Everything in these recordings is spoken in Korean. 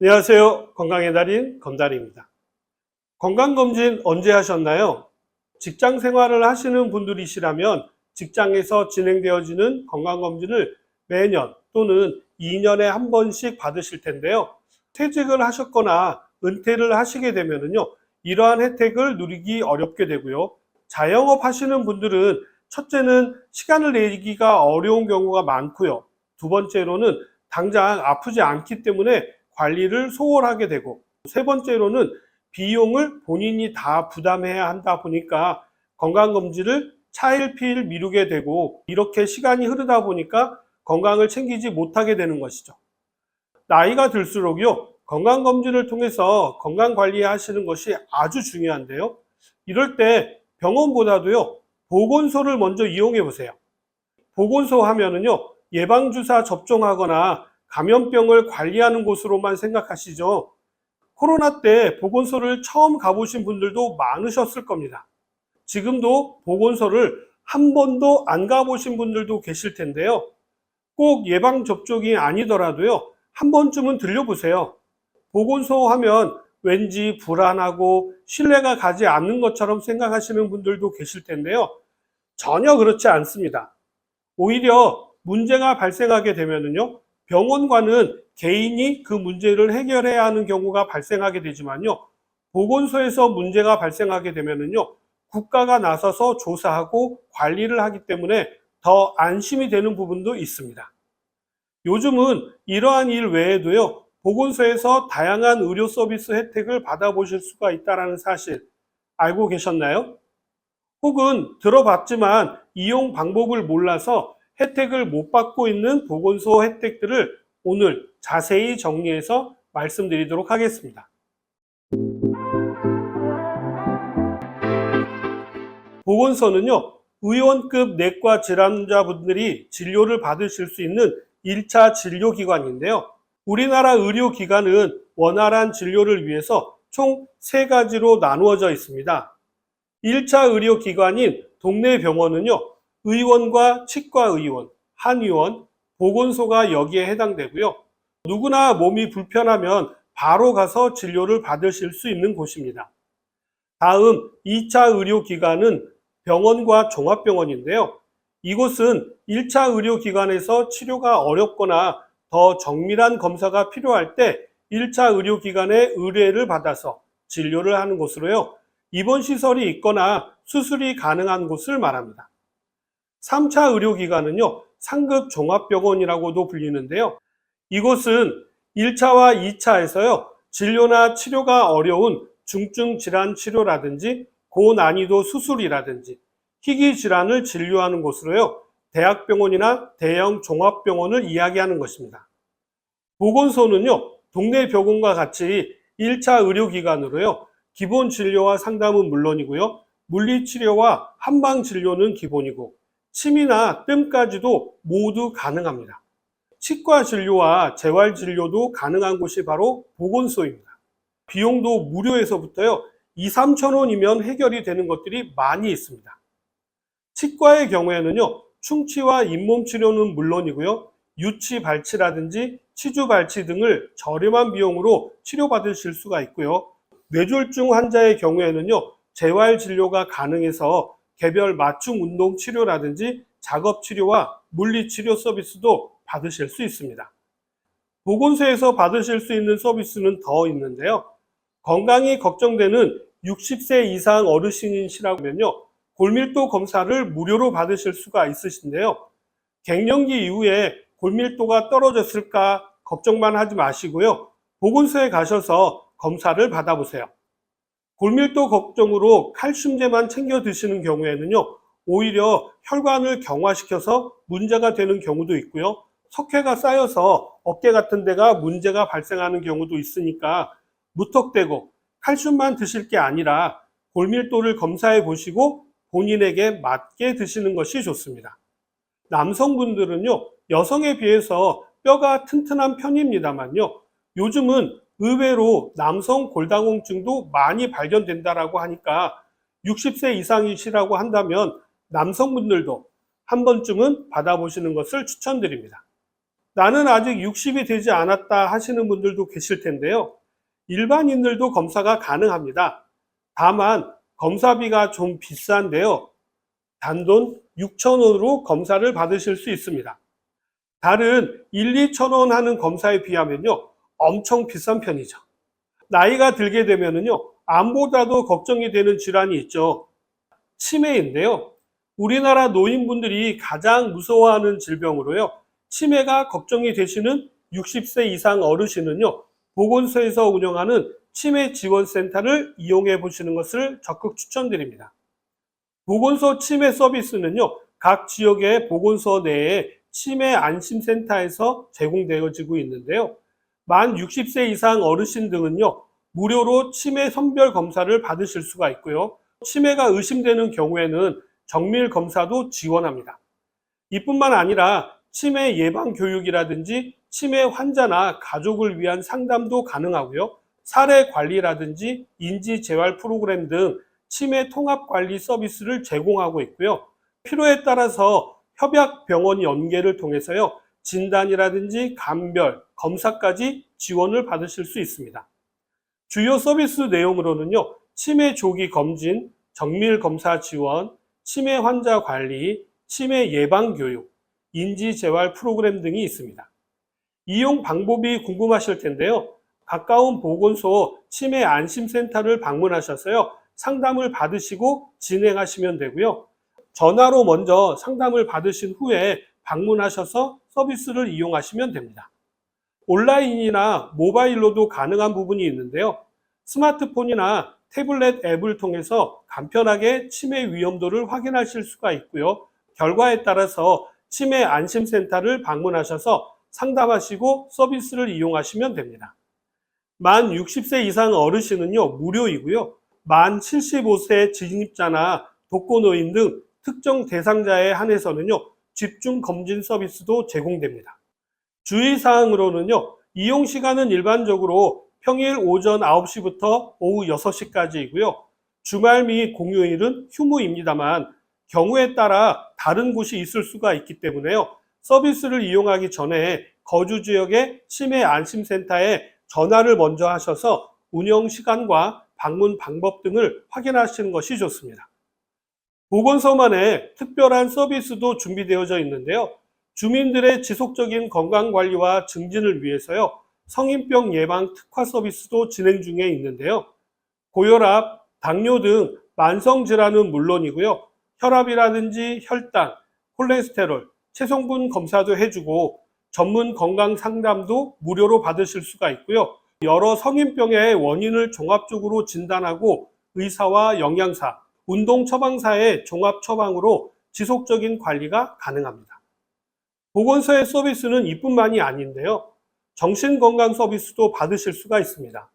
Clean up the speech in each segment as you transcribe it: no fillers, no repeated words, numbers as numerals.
안녕하세요. 건강의 달인 건달입니다. 건강검진 언제 하셨나요? 직장 생활을 하시는 분들이시라면 직장에서 진행되어지는 건강검진을 매년 또는 2년에 한 번씩 받으실 텐데요. 퇴직을 하셨거나 은퇴를 하시게 되면요, 이러한 혜택을 누리기 어렵게 되고요. 자영업 하시는 분들은 첫째는 시간을 내기가 어려운 경우가 많고요. 두 번째로는 당장 아프지 않기 때문에 관리를 소홀하게 되고, 세 번째로는 비용을 본인이 다 부담해야 한다 보니까 건강검진을 차일피일 미루게 되고, 이렇게 시간이 흐르다 보니까 건강을 챙기지 못하게 되는 것이죠. 나이가 들수록요, 건강검진을 통해서 건강관리 하시는 것이 아주 중요한데요. 이럴 때 병원보다도요, 보건소를 먼저 이용해 보세요. 보건소 하면은요, 예방주사 접종하거나 감염병을 관리하는 곳으로만 생각하시죠. 코로나 때 보건소를 처음 가보신 분들도 많으셨을 겁니다. 지금도 보건소를 한 번도 안 가보신 분들도 계실 텐데요. 꼭 예방접종이 아니더라도요, 한 번쯤은 들려보세요. 보건소 하면 왠지 불안하고 신뢰가 가지 않는 것처럼 생각하시는 분들도 계실 텐데요. 전혀 그렇지 않습니다. 오히려 문제가 발생하게 되면은요, 병원과는 개인이 그 문제를 해결해야 하는 경우가 발생하게 되지만요, 보건소에서 문제가 발생하게 되면은요, 국가가 나서서 조사하고 관리를 하기 때문에 더 안심이 되는 부분도 있습니다. 요즘은 이러한 일 외에도요, 보건소에서 다양한 의료 서비스 혜택을 받아보실 수가 있다는 사실 알고 계셨나요? 혹은 들어봤지만 이용 방법을 몰라서 혜택을 못 받고 있는 보건소 혜택들을 오늘 자세히 정리해서 말씀드리도록 하겠습니다. 보건소는요, 의원급 내과 질환자분들이 진료를 받으실 수 있는 1차 진료기관인데요. 우리나라 의료기관은 원활한 진료를 위해서 총 3가지로 나누어져 있습니다. 1차 의료기관인 동네 병원은요, 의원과 치과의원, 한의원, 보건소가 여기에 해당되고요. 누구나 몸이 불편하면 바로 가서 진료를 받으실 수 있는 곳입니다. 다음 2차 의료기관은 병원과 종합병원인데요. 이곳은 1차 의료기관에서 치료가 어렵거나 더 정밀한 검사가 필요할 때 1차 의료기관의 의뢰를 받아서 진료를 하는 곳으로요. 입원 시설이 있거나 수술이 가능한 곳을 말합니다. 3차 의료기관은요, 상급 종합병원이라고도 불리는데요. 이곳은 1차와 2차에서요, 진료나 치료가 어려운 중증 질환 치료라든지 고난이도 수술이라든지 희귀 질환을 진료하는 곳으로요, 대학병원이나 대형 종합병원을 이야기하는 것입니다. 보건소는요, 동네 병원과 같이 1차 의료기관으로요, 기본 진료와 상담은 물론이고요, 물리치료와 한방진료는 기본이고, 침이나 뜸까지도 모두 가능합니다. 치과 진료와 재활 진료도 가능한 곳이 바로 보건소입니다. 비용도 무료에서부터요, 2, 3천 원이면 해결이 되는 것들이 많이 있습니다. 치과의 경우에는요, 충치와 잇몸 치료는 물론이고요, 유치 발치라든지 치주 발치 등을 저렴한 비용으로 치료받으실 수가 있고요. 뇌졸중 환자의 경우에는요, 재활 진료가 가능해서 개별 맞춤 운동 치료라든지 작업 치료와 물리 치료 서비스도 받으실 수 있습니다. 보건소에서 받으실 수 있는 서비스는 더 있는데요. 건강이 걱정되는 60세 이상 어르신이시라면요, 골밀도 검사를 무료로 받으실 수가 있으신데요. 갱년기 이후에 골밀도가 떨어졌을까 걱정만 하지 마시고요. 보건소에 가셔서 검사를 받아보세요. 골밀도 걱정으로 칼슘제만 챙겨 드시는 경우에는요, 오히려 혈관을 경화시켜서 문제가 되는 경우도 있고요. 석회가 쌓여서 어깨 같은 데가 문제가 발생하는 경우도 있으니까 무턱대고 칼슘만 드실 게 아니라 골밀도를 검사해 보시고 본인에게 맞게 드시는 것이 좋습니다. 남성분들은요, 여성에 비해서 뼈가 튼튼한 편입니다만요, 요즘은 의외로 남성 골다공증도 많이 발견된다라고 하니까 60세 이상이시라고 한다면 남성분들도 한 번쯤은 받아보시는 것을 추천드립니다. 나는 아직 60이 되지 않았다 하시는 분들도 계실 텐데요. 일반인들도 검사가 가능합니다. 다만 검사비가 좀 비싼데요. 단돈 6,000원으로 검사를 받으실 수 있습니다. 다른 1, 2천 원 하는 검사에 비하면요. 엄청 비싼 편이죠. 나이가 들게 되면은요. 암보다도 걱정이 되는 질환이 있죠. 치매인데요. 우리나라 노인분들이 가장 무서워하는 질병으로요. 치매가 걱정이 되시는 60세 이상 어르신은요. 보건소에서 운영하는 치매 지원센터를 이용해 보시는 것을 적극 추천드립니다. 보건소 치매 서비스는요. 각 지역의 보건소 내에 치매 안심센터에서 제공되어지고 있는데요. 만 60세 이상 어르신 등은요. 무료로 치매 선별 검사를 받으실 수가 있고요. 치매가 의심되는 경우에는 정밀 검사도 지원합니다. 이뿐만 아니라 치매 예방 교육이라든지 치매 환자나 가족을 위한 상담도 가능하고요. 사례 관리라든지 인지 재활 프로그램 등 치매 통합 관리 서비스를 제공하고 있고요. 필요에 따라서 협약 병원 연계를 통해서요. 진단이라든지 감별, 검사까지 지원을 받으실 수 있습니다. 주요 서비스 내용으로는요. 치매 조기 검진, 정밀 검사 지원, 치매 환자 관리, 치매 예방 교육, 인지 재활 프로그램 등이 있습니다. 이용 방법이 궁금하실 텐데요. 가까운 보건소 치매 안심센터를 방문하셔서요. 상담을 받으시고 진행하시면 되고요. 전화로 먼저 상담을 받으신 후에 방문하셔서 서비스를 이용하시면 됩니다. 온라인이나 모바일로도 가능한 부분이 있는데요. 스마트폰이나 태블릿 앱을 통해서 간편하게 치매 위험도를 확인하실 수가 있고요. 결과에 따라서 치매 안심센터를 방문하셔서 상담하시고 서비스를 이용하시면 됩니다. 만 60세 이상 어르신은요, 무료이고요. 만 75세 진입자나 독거노인 등 특정 대상자에 한해서는요, 집중 검진 서비스도 제공됩니다. 주의사항으로는요, 이용 시간은 일반적으로 평일 오전 9시부터 오후 6시까지이고요. 주말 및 공휴일은 휴무입니다만 경우에 따라 다른 곳이 있을 수가 있기 때문에요. 서비스를 이용하기 전에 거주 지역의 치매 안심센터에 전화를 먼저 하셔서 운영 시간과 방문 방법 등을 확인하시는 것이 좋습니다. 보건소만의 특별한 서비스도 준비되어져 있는데요. 주민들의 지속적인 건강관리와 증진을 위해서요. 성인병 예방 특화 서비스도 진행 중에 있는데요. 고혈압, 당뇨 등 만성질환은 물론이고요. 혈압이라든지 혈당, 콜레스테롤, 체성분 검사도 해주고 전문 건강 상담도 무료로 받으실 수가 있고요. 여러 성인병의 원인을 종합적으로 진단하고 의사와 영양사, 운동 처방사의 종합 처방으로 지속적인 관리가 가능합니다. 보건소의 서비스는 이뿐만이 아닌데요. 정신건강 서비스도 받으실 수가 있습니다.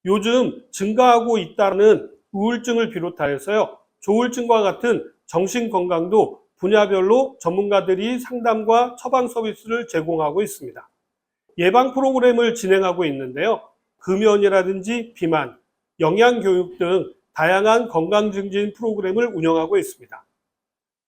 요즘 증가하고 있다는 우울증을 비롯하여서요. 조울증과 같은 정신건강도 분야별로 전문가들이 상담과 처방 서비스를 제공하고 있습니다. 예방 프로그램을 진행하고 있는데요. 금연이라든지 비만, 영양교육 등 다양한 건강 증진 프로그램을 운영하고 있습니다.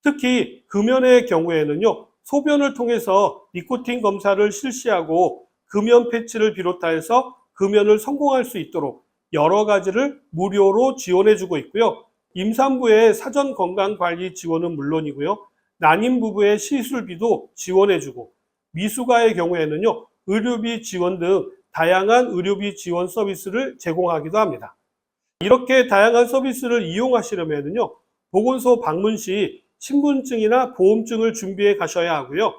특히 금연의 경우에는요. 소변을 통해서 니코틴 검사를 실시하고 금연 패치를 비롯하여서 금연을 성공할 수 있도록 여러 가지를 무료로 지원해주고 있고요. 임산부의 사전 건강관리 지원은 물론이고요. 난임 부부의 시술비도 지원해주고 미숙아의 경우에는요. 의료비 지원 등 다양한 의료비 지원 서비스를 제공하기도 합니다. 이렇게 다양한 서비스를 이용하시려면요. 보건소 방문 시 신분증이나 보험증을 준비해 가셔야 하고요.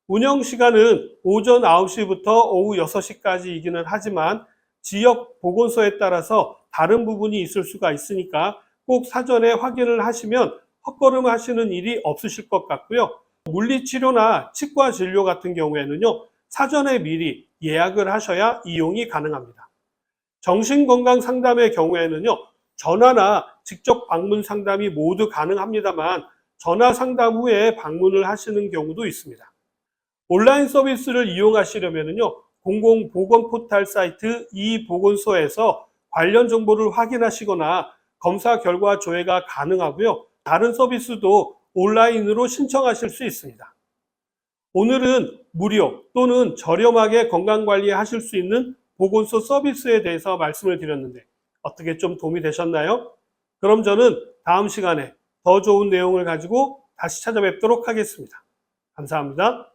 운영 시간은 오전 9시부터 오후 6시까지이기는 하지만 지역 보건소에 따라서 다른 부분이 있을 수가 있으니까 꼭 사전에 확인을 하시면 헛걸음 하시는 일이 없으실 것 같고요. 물리치료나 치과 진료 같은 경우에는요. 사전에 미리 예약을 하셔야 이용이 가능합니다. 정신건강 상담의 경우에는요. 전화나 직접 방문 상담이 모두 가능합니다만 전화 상담 후에 방문을 하시는 경우도 있습니다. 온라인 서비스를 이용하시려면요. 공공보건 포털 사이트 이보건소에서 관련 정보를 확인하시거나 검사 결과 조회가 가능하고요. 다른 서비스도 온라인으로 신청하실 수 있습니다. 오늘은 무료 또는 저렴하게 건강관리 하실 수 있는 보건소 서비스에 대해서 말씀을 드렸는데 어떻게 좀 도움이 되셨나요? 그럼 저는 다음 시간에 더 좋은 내용을 가지고 다시 찾아뵙도록 하겠습니다. 감사합니다.